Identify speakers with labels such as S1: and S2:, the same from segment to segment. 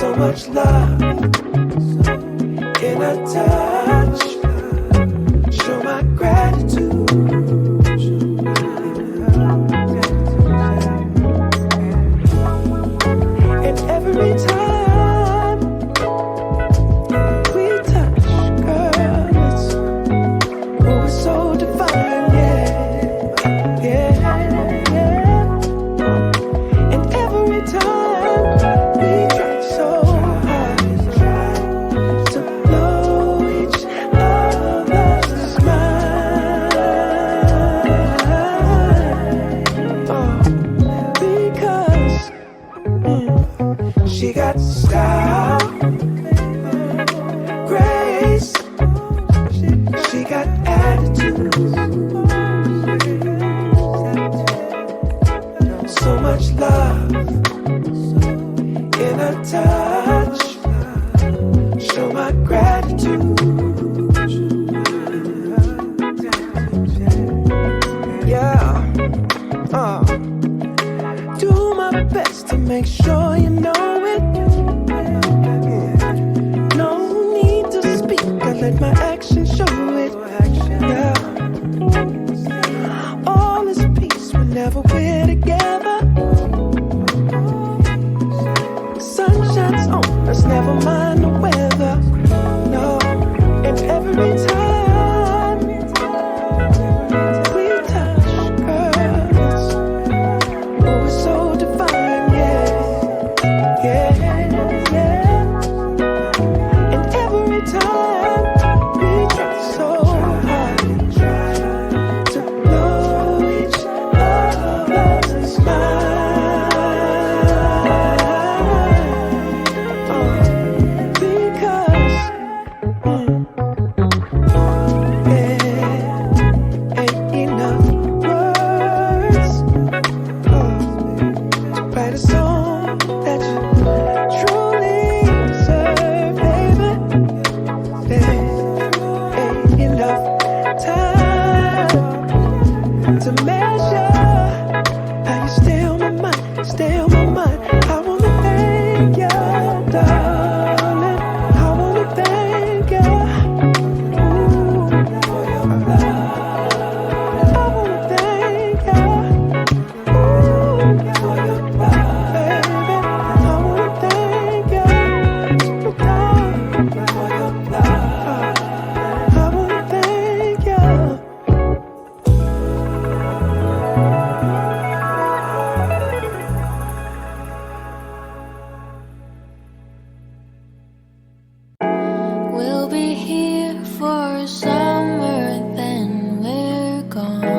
S1: So much love in a touch. Show my gratitude. And every time we touch, girl, it's so divine, yeah, yeah. And every time we try so hard to blow each other's mind, because she got style, grace, she got attitude. So much love in a touch. Show my gratitude. Yeah. Do my best to make sure you know it. No need to speak, I let my actions show it. Yeah. All is peace whenever we're together. Sun shines on us, never mind the weather. No, and every time we touch, girls, oh, it's so divine, yeah, yeah, yeah. And every time we try so hard to blow each other's mind, because ain't enough words to write a song that you truly deserve, baby. There ain't enough time to measure how you stay on my mind, stay on my mind. I wanna thank you, darling. I wanna thank you. Ooh, for your love. I wanna thank you. Ooh, for your love, baby. I wanna thank you. Ooh, darling, for your love. I wanna thank you.
S2: We'll be here for summer, then we're gone.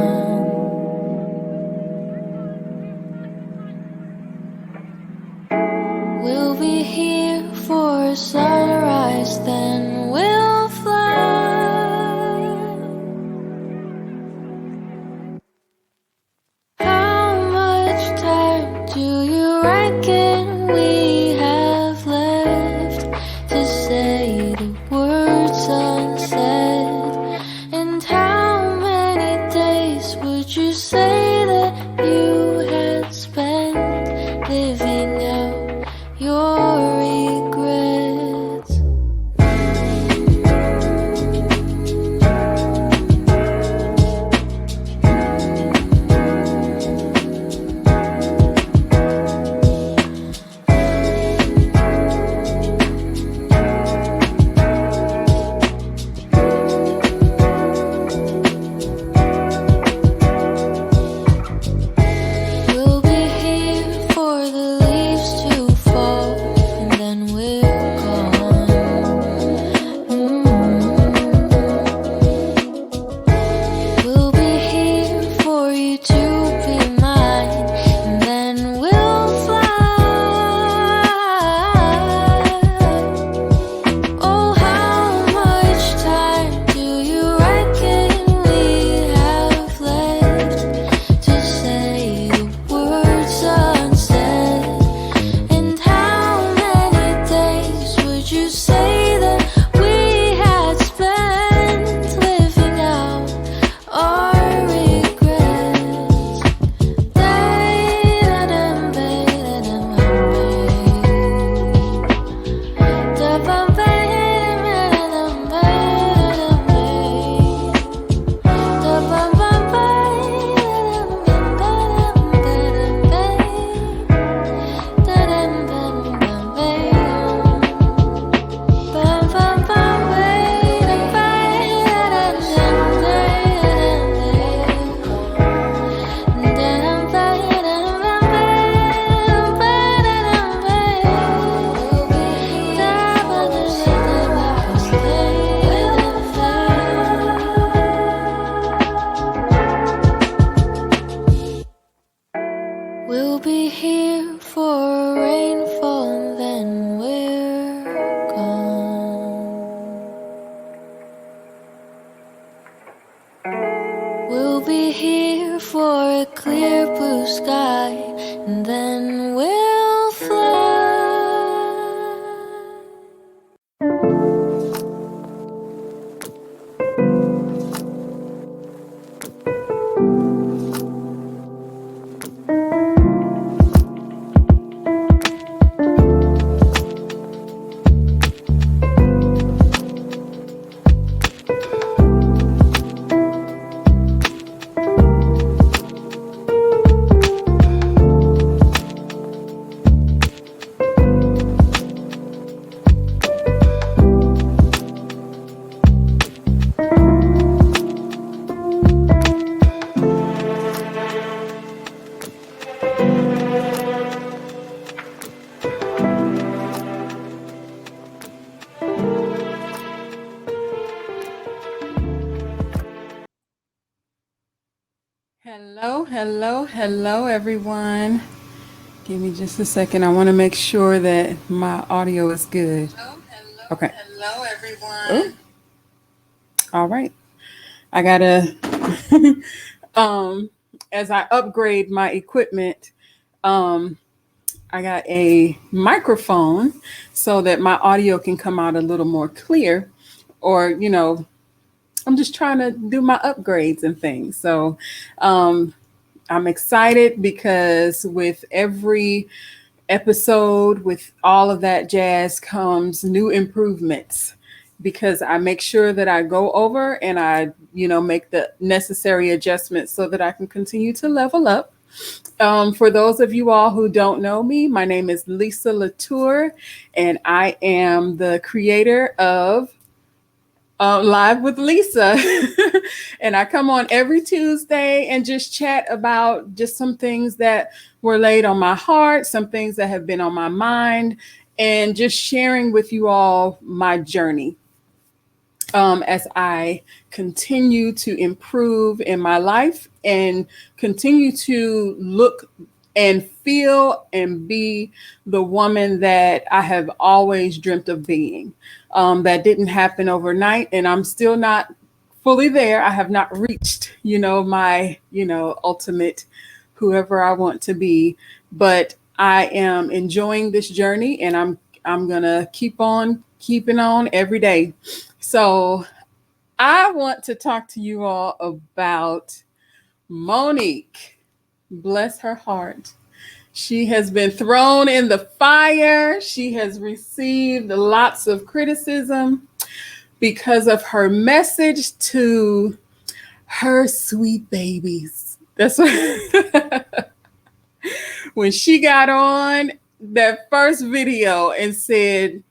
S2: We'll be here for sunrise, then we'll fly. How much time do you reckon we have left to say the words unsaid? And how many days would you say that you had spent living out your regrets? a clear blue sky, and then we'll fly.
S3: Hello, everyone. Give me just a second. I want to make sure that my audio is good. Okay.
S4: Hello, everyone.
S3: Ooh. All right. I gotta, as I upgrade my equipment, um, I got a microphone so that my audio can come out a little more clear. Or, I'm just trying to do my upgrades and things. So, I'm excited because with every episode, with all of that jazz, comes new improvements because I make sure that I go over and I, make the necessary adjustments so that I can continue to level up. For those of you all who don't know me, my name is Lisa Latour, and I am the creator of Live with Lisa. And I come on every Tuesday and just chat about just some things that were laid on my heart, some things that have been on my mind, and just sharing with you all my journey as I continue to improve in my life and continue to look and feel and be the woman that I have always dreamt of being. That didn't happen overnight, and I'm still not fully there. I have not reached, my, ultimate whoever I want to be, but I am enjoying this journey, and I'm gonna keep on keeping on every day. So I want to talk to you all about Monique. Bless her heart. She has been thrown in the fire. She has received lots of criticism because of her message to her sweet babies. That's what when she got on that first video and said,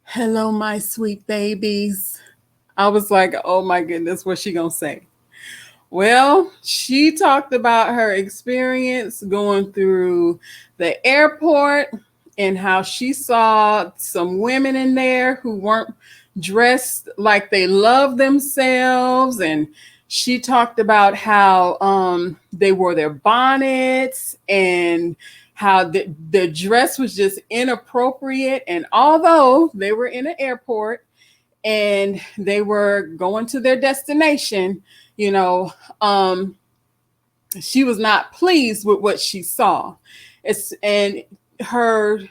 S3: "Hello, my sweet babies." I was like, oh my goodness, what's she gonna say? Well, she talked about her experience going through the airport and how she saw some women in there who weren't dressed like they love themselves. And she talked about how they wore their bonnets and how the dress was just inappropriate. And although they were in an airport and they were going to their destination, she was not pleased with what she saw. And her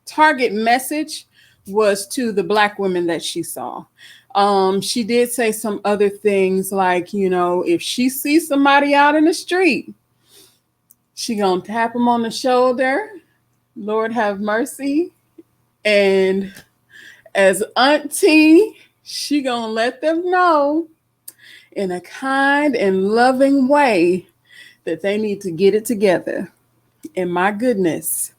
S3: target message was to the Black women that she saw. She did say some other things like, if she sees somebody out in the street, she gonna tap them on the shoulder, Lord have mercy, and as auntie, she gonna let them know in a kind and loving way that they need to get it together. And my goodness,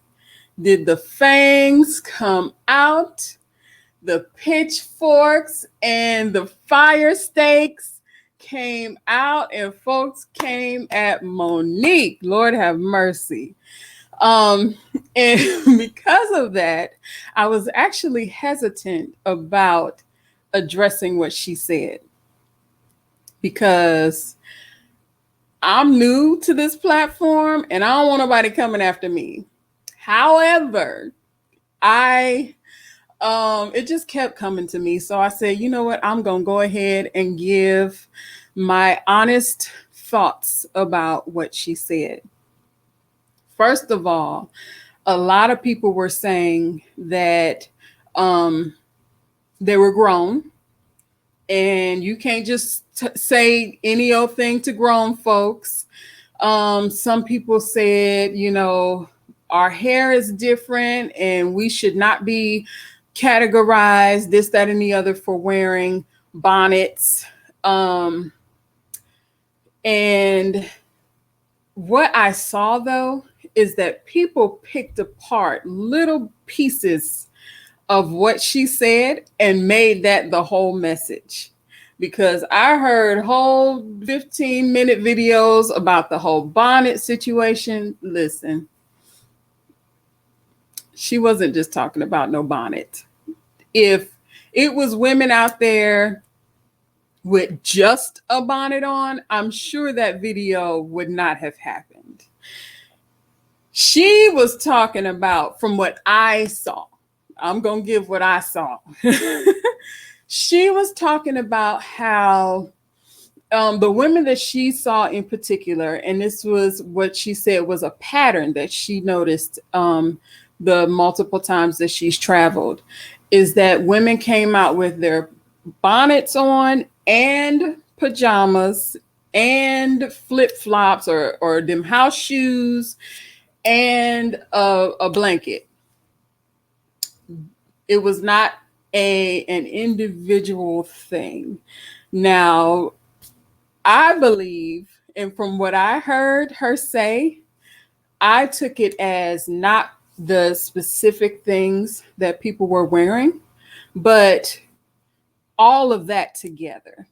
S3: did the fangs come out, the pitchforks and the fire stakes came out, and folks came at Monique. Lord have mercy. And because of that, I was actually hesitant about addressing what she said because I'm new to this platform and I don't want nobody coming after me. However, it just kept coming to me. So I said, you know what? I'm going to go ahead and give my honest thoughts about what she said. First of all, a lot of people were saying that they were grown, and you can't just say any old thing to grown folks. Some people said, our hair is different and we should not be categorized this, that, and the other for wearing bonnets. And what I saw, though, is that people picked apart little pieces of what she said and made that the whole message. Because I heard whole 15-minute videos about the whole bonnet situation. Listen, she wasn't just talking about no bonnet. If it was women out there with just a bonnet on, I'm sure that video would not have happened. She was talking about, from what I saw, I'm going to give what I saw. She was talking about how the women that she saw in particular, and this was what she said was a pattern that she noticed the multiple times that she's traveled, is that women came out with their bonnets on and pajamas and flip-flops or them house shoes and a blanket. It was not an individual thing. Now, I believe, and from what I heard her say, I took it as not the specific things that people were wearing, but all of that together.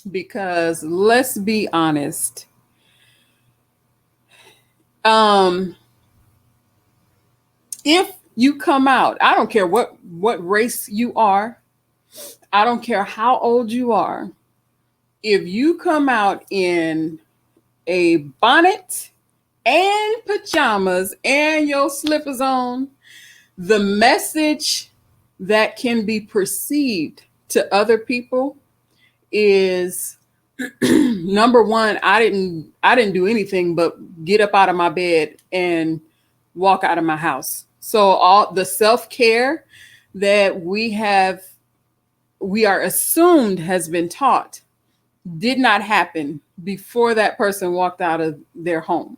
S3: Because let's be honest, if you come out, I don't care what race you are, I don't care how old you are, if you come out in a bonnet and pajamas and your slippers on, the message that can be perceived to other people is number one, I didn't do anything but get up out of my bed and walk out of my house. So all the self-care that we are assumed has been taught did not happen before that person walked out of their home.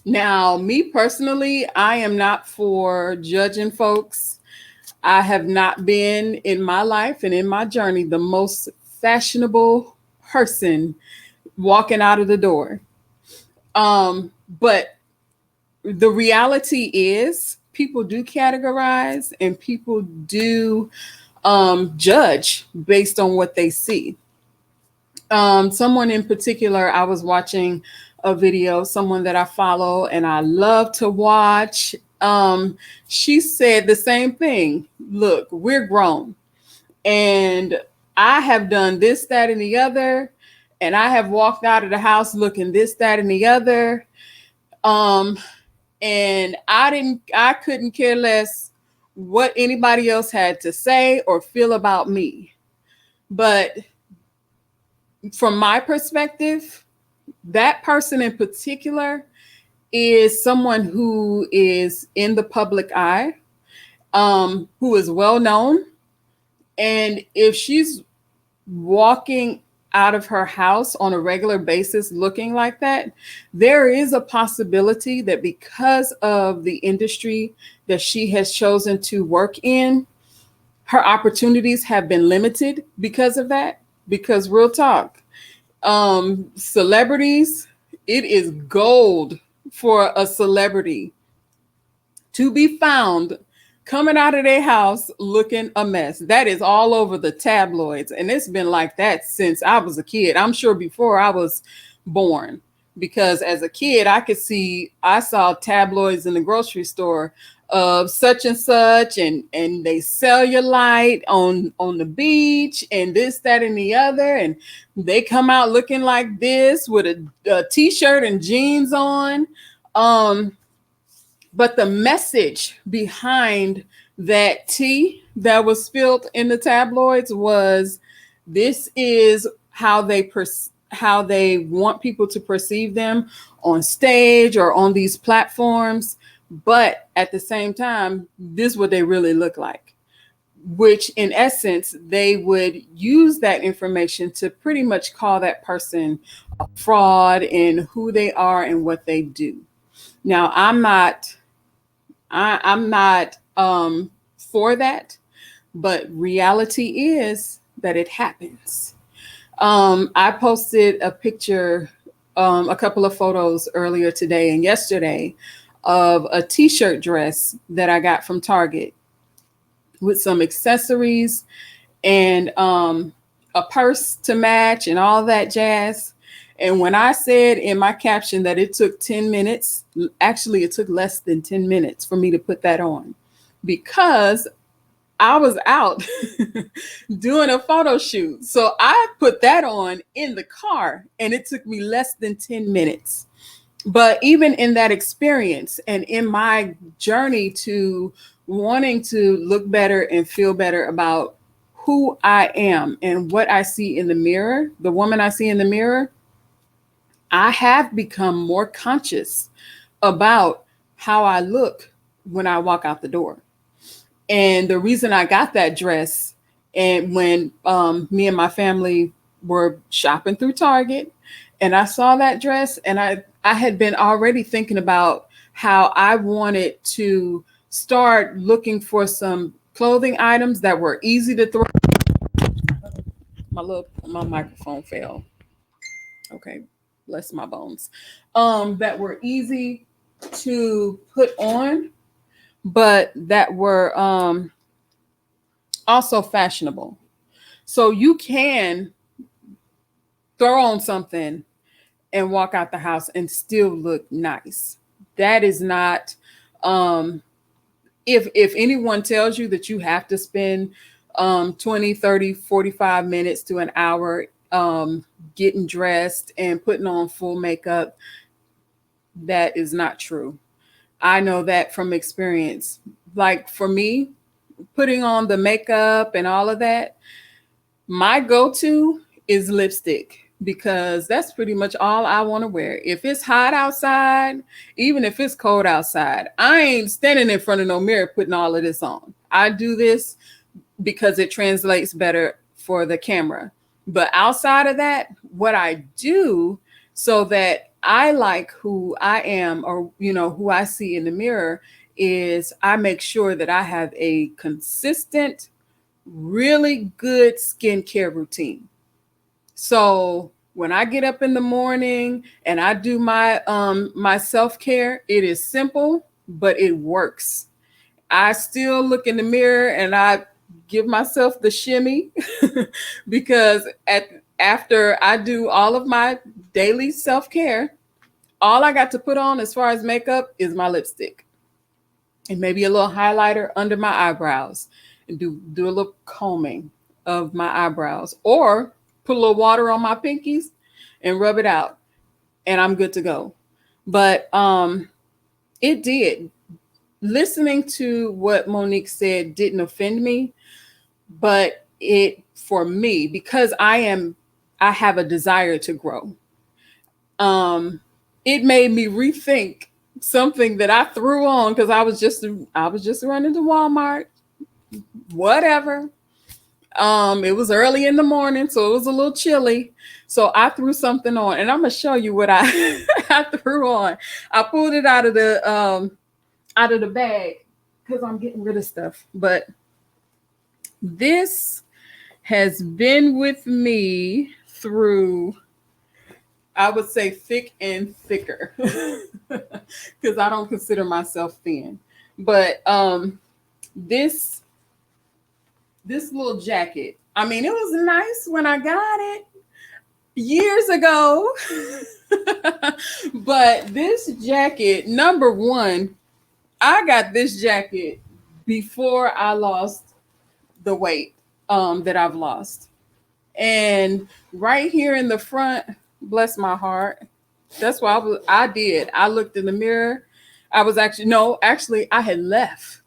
S3: Now, me personally, I am not for judging folks. I have not been in my life and in my journey the most fashionable person walking out of the door. But the reality is people do categorize and people do judge based on what they see. Someone in particular, I was watching a video, someone that I follow and I love to watch. She said the same thing. Look, we're grown and I have done this, that, and the other. And I have walked out of the house looking this, that, and the other. And I couldn't care less what anybody else had to say or feel about me. But from my perspective, that person in particular is someone who is in the public eye, who is well known. And if she's walking out of her house on a regular basis looking like that, there is a possibility that because of the industry that she has chosen to work in, her opportunities have been limited because of that. Because real talk, celebrities, it is gold for a celebrity to be found coming out of their house looking a mess. That is all over the tabloids. And it's been like that since I was a kid. I'm sure before I was born, because as a kid, I saw tabloids in the grocery store of such and such, and they cellulite on the beach and this, that, and the other. And they come out looking like this with a t-shirt and jeans on. But the message behind that tea that was spilled in the tabloids was, this is how they want people to perceive them on stage or on these platforms, but at the same time, this is what they really look like, which in essence, they would use that information to pretty much call that person a fraud in who they are and what they do. Now, I'm not for that, but reality is that it happens. I posted a picture, a couple of photos earlier today and yesterday of a t-shirt dress that I got from Target with some accessories and a purse to match and all that jazz. And when I said in my caption that it took 10 minutes, actually it took less than 10 minutes for me to put that on because I was out doing a photo shoot. So I put that on in the car and it took me less than 10 minutes. But even in that experience and in my journey to wanting to look better and feel better about who I am and what I see in the mirror, the woman I see in the mirror, I have become more conscious about how I look when I walk out the door. And the reason I got that dress, and when me and my family were shopping through Target, and I saw that dress, and I had been already thinking about how I wanted to start looking for some clothing items that were easy to throw. My microphone fell. Okay, bless my bones. That were easy to put on, but that were also fashionable. So you can throw on something and walk out the house and still look nice. That is not, if anyone tells you that you have to spend 20, 30, 45 minutes to an hour getting dressed and putting on full makeup, that is not true. I know that from experience. Like for me, putting on the makeup and all of that, my go-to is lipstick because that's pretty much all I want to wear. If it's hot outside, even if it's cold outside, I ain't standing in front of no mirror putting all of this on. I do this because it translates better for the camera. But outside of that, what I do so that I like who I am or, who I see in the mirror is I make sure that I have a consistent, really good skincare routine. So when I get up in the morning and I do my my self-care, it is simple, but it works. I still look in the mirror and I give myself the shimmy because after I do all of my daily self-care, all I got to put on as far as makeup is my lipstick and maybe a little highlighter under my eyebrows and do a little combing of my eyebrows or put a little water on my pinkies and rub it out and I'm good to go. But it did. Listening to what Monique said didn't offend me, but it, for me, because I have a desire to grow. It made me rethink something that I threw on because I was just running to Walmart, whatever. It was early in the morning, so it was a little chilly. So I threw something on, and I'm gonna show you what I I threw on. I pulled it out of the bag because I'm getting rid of stuff. But this has been with me through, I would say, thick and thicker because I don't consider myself thin. But this little jacket, I mean, it was nice when I got it years ago. But this jacket, number one, I got this jacket before I lost the weight that I've lost. And right here in the front, bless my heart, that's what I did. I looked in the mirror. I was actually, I had left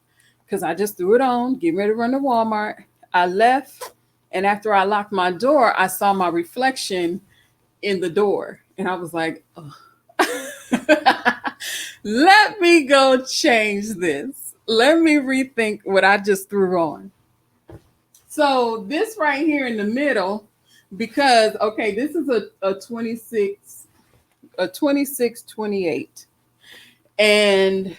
S3: because I just threw it on, getting ready to run to Walmart. I left And after I locked my door, I saw my reflection in the door. And I was like, oh. Let me go change this. Let me rethink what I just threw on. So this right here in the middle, because okay, this is a 26, 28. And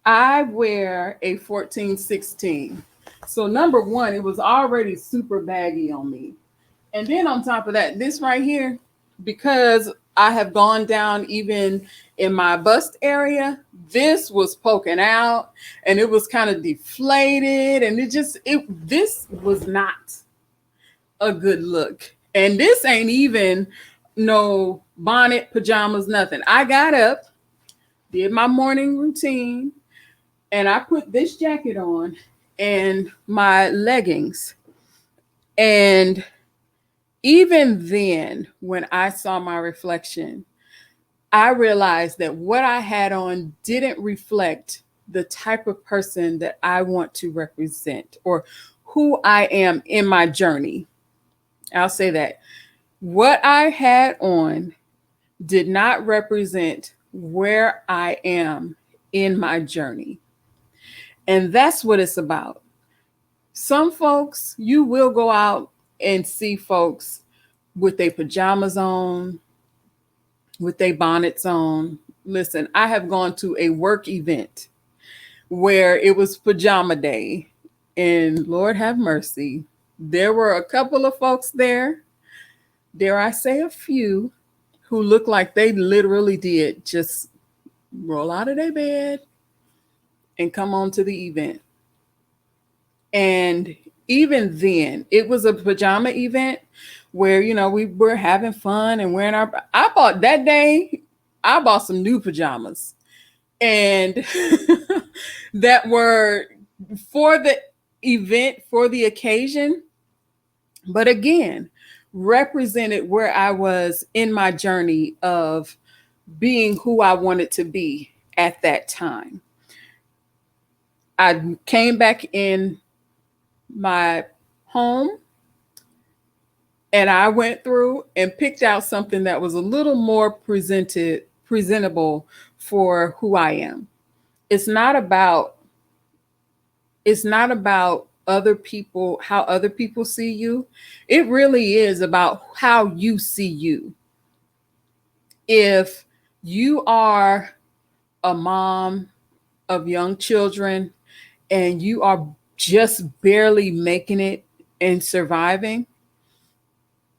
S3: I wear a 14, 16. So number one, it was already super baggy on me. And then on top of that, this right here, because I have gone down even in my bust area, this was poking out and it was kind of deflated. And this was not a good look. And this ain't even no bonnet, pajamas, nothing. I got up, did my morning routine, and I put this jacket on and my leggings. And even then, when I saw my reflection, I realized that what I had on didn't reflect the type of person that I want to represent or who I am in my journey. I'll say that. What I had on did not represent where I am in my journey. And that's what it's about. Some folks, you will go out and see folks with their pajamas on, with their bonnets on. Listen, I have gone to a work event where it was pajama day, and Lord have mercy, there were a couple of folks there, dare I say a few, who looked like they literally did just roll out of their bed and come on to the event. And even then, it was a pajama event where, we were having fun and wearing I bought some new pajamas and that were for the event, for the occasion. But again, represented where I was in my journey of being who I wanted to be at that time. I came back in my home and I went through and picked out something that was a little more presentable for who I am. It's not about other people, how other people see you. It really is about how you see you. If you are a mom of young children and you are just barely making it and surviving,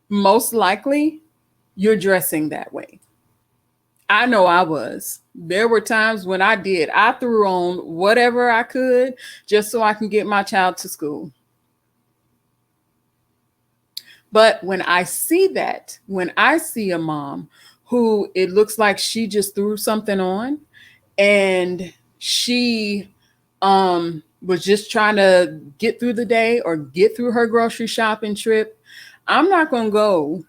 S3: most likely you're dressing that way. I know I was. There were times when I threw on whatever I could just so I can get my child to school. But when I see a mom who it looks like she just threw something on and she was just trying to get through the day or get through her grocery shopping trip, I'm not going to go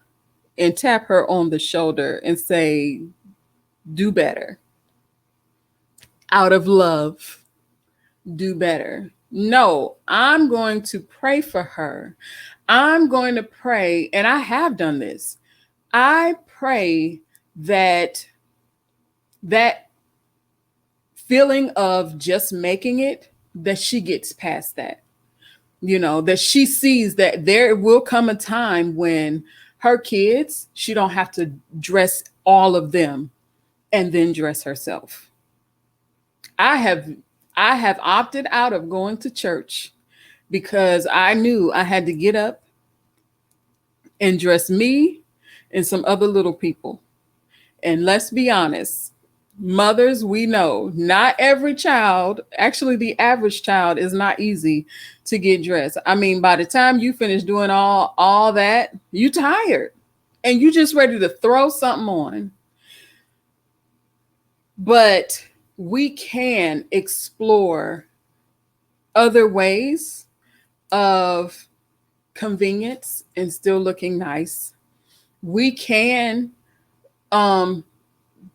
S3: and tap her on the shoulder and say, do better. Out of love, do better. No, I'm going to pray for her. I'm going to pray, and I have done this. I pray that feeling of just making it, that she gets past that. That she sees that there will come a time when her kids, she don't have to dress all of them and then dress herself. I have opted out of going to church because I knew I had to get up and dress me and some other little people. And let's be honest, mothers, we know not every child, actually the average child is not easy to get dressed. I mean, by the time you finish doing all that, you tired and you just ready to throw something on. But we can explore other ways of convenience and still looking nice. We can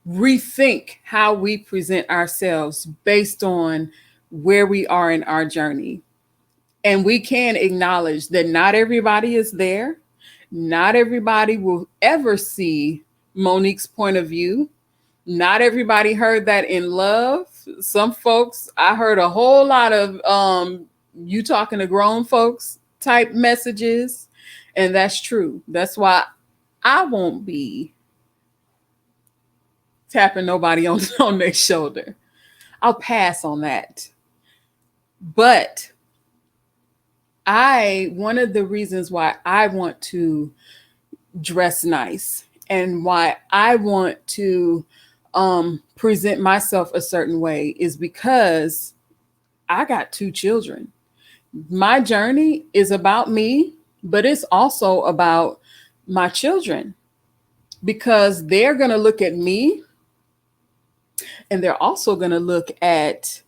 S3: rethink how we present ourselves based on where we are in our journey. And we can acknowledge that not everybody is there. Not everybody will ever see Monique's point of view. Not everybody heard that in love. Some folks, I heard a whole lot of you talking to grown folks type messages. And that's true. That's why I won't be tapping nobody on their shoulder. I'll pass on that. But one of the reasons why I want to dress nice and why I want to present myself a certain way is because I got 2 children. My journey is about me, but it's also about my children because they're going to look at me and they're also going to look at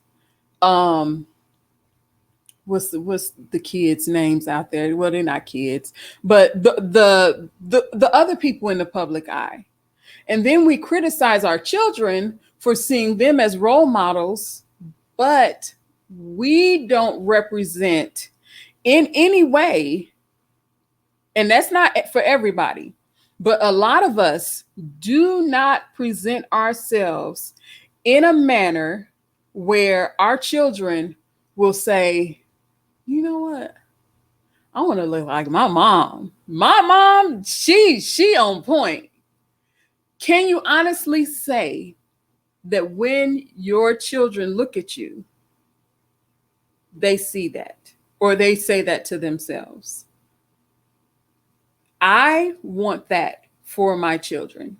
S3: what's the kids' names out there? Well, they're not kids, but the other people in the public eye. And then we criticize our children for seeing them as role models, but we don't represent in any way, and that's not for everybody, but a lot of us do not present ourselves in a manner where our children will say, you know what? I want to look like my mom. My mom, she on point. Can you honestly say that when your children look at you, they see that or they say that to themselves? I want that for my children.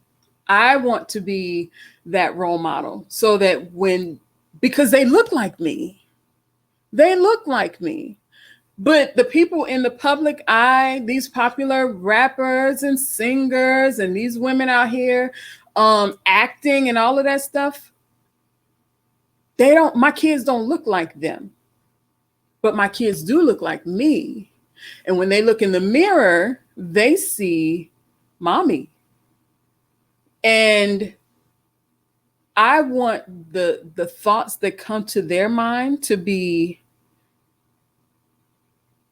S3: I want to be that role model so that because they look like me, they look like me. But the people in the public eye, these popular rappers and singers and these women out here acting and all of that stuff, my kids don't look like them. But my kids do look like me. And when they look in the mirror, they see mommy. And I want the thoughts that come to their mind to be,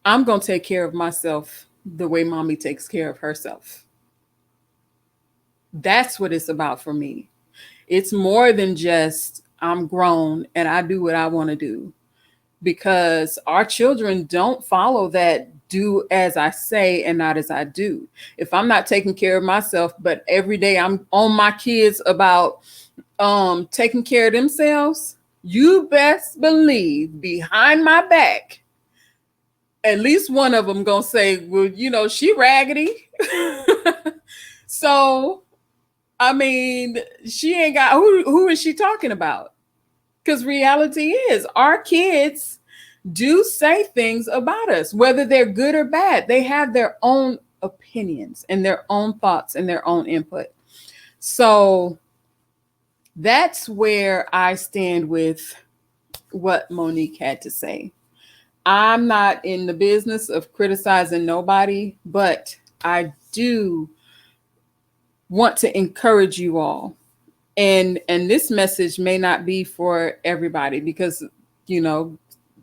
S3: I'm going to take care of myself the way mommy takes care of herself. That's what it's about for me. It's more than just I'm grown and I do what I want to do, because our children don't follow that do as I say and not as I do. If I'm not taking care of myself, but every day I'm on my kids about taking care of themselves, you best believe behind my back, at least one of them gonna say, well, she raggedy. So, I mean, she ain't got, who is she talking about? Because reality is our kids do say things about us, whether they're good or bad. They have their own opinions and their own thoughts and their own input. So that's where I stand with what Monique had to say. I'm not in the business of criticizing nobody, but I do want to encourage you all. And this message may not be for everybody because,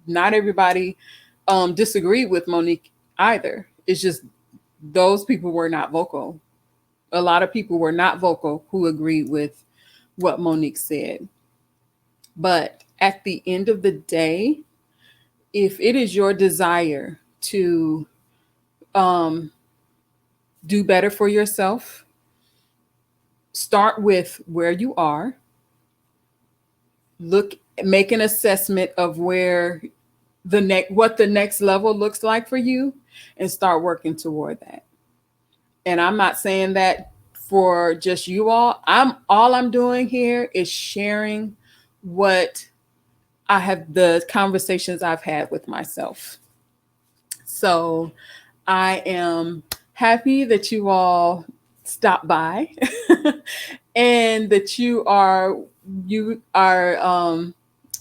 S3: not everybody disagreed with Monique either. It's just those people were not vocal. A lot of people were not vocal who agreed with what Monique said. But at the end of the day, if it is your desire to do better for yourself, start with where you are. Make an assessment of what the next level looks like for you, and start working toward that. And I'm not saying that for just you all. All I'm doing here is sharing what the conversations I've had with myself. So I am happy that you all stopped by and that you are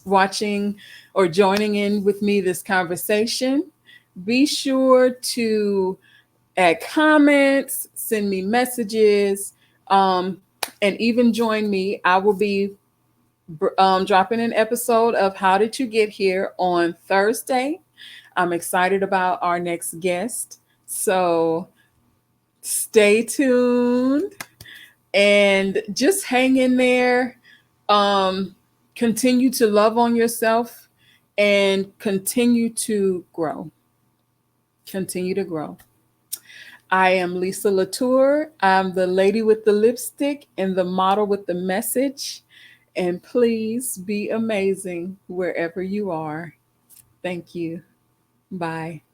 S3: watching or joining in with me this conversation. Be sure to add comments, send me messages, and even join me. I will be dropping an episode of How Did You Get Here on Thursday. I'm excited about our next guest. So stay tuned and just hang in there. Um, Continue to love on yourself and continue to grow. Continue to grow. I am Lisa Latour. I'm the lady with the lipstick and the model with the message. And please be amazing wherever you are. Thank you. Bye.